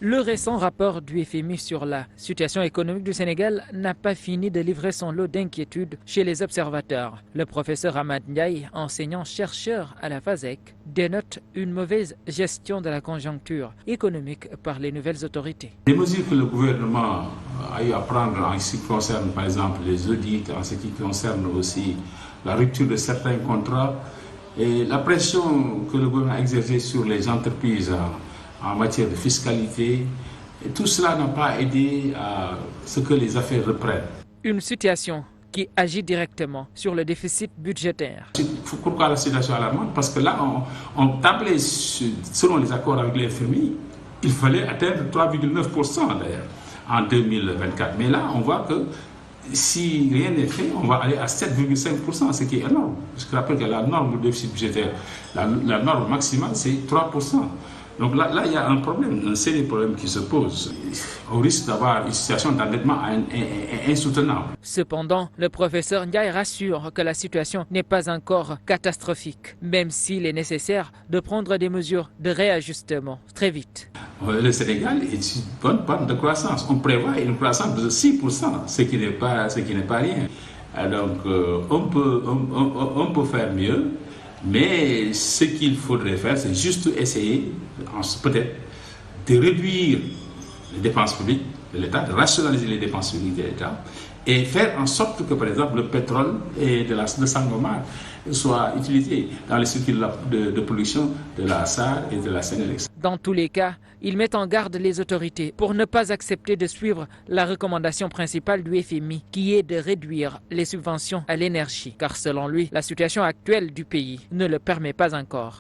Le récent rapport du FMI sur la situation économique du Sénégal n'a pas fini de livrer son lot d'inquiétudes chez les observateurs. Le professeur Hamad Ndiaye, enseignant-chercheur à la FASEC, dénote une mauvaise gestion de la conjoncture économique par les nouvelles autorités. Les mesures que le gouvernement a eu à prendre en ce qui concerne par exemple les audits, en ce qui concerne aussi la rupture de certains contrats et la pression que le gouvernement a exercée sur les entreprises en matière de fiscalité, et tout cela n'a pas aidé à ce que les affaires reprennent. Une situation qui agit directement sur le déficit budgétaire. Pourquoi la situation alarmante? Parce que là, on tablait, selon les accords avec les FMI, il fallait atteindre 3,9% d'ailleurs en 2024. Mais là, on voit que si rien n'est fait, on va aller à 7,5%, ce qui est énorme. Je rappelle que la norme du déficit budgétaire, la norme maximale, c'est 3%. Donc là, il y a un problème, un sérieux problème qui se pose. On risque d'avoir une situation d'endettement insoutenable. Cependant, le professeur Ndiaye rassure que la situation n'est pas encore catastrophique, même s'il est nécessaire de prendre des mesures de réajustement très vite. Le Sénégal est une bonne pente de croissance. On prévoit une croissance de 6%, ce qui n'est pas rien. Donc on peut faire mieux. Mais ce qu'il faudrait faire, c'est juste essayer, peut-être, de réduire les dépenses publiques de l'État, de rationaliser les dépenses publiques de l'État et faire en sorte que, par exemple, le pétrole et de Sangomar soient utilisés dans les circuits de production de la SAR et de la Sénélec. Dans tous les cas, il met en garde les autorités pour ne pas accepter de suivre la recommandation principale du FMI, qui est de réduire les subventions à l'énergie, car selon lui, la situation actuelle du pays ne le permet pas encore.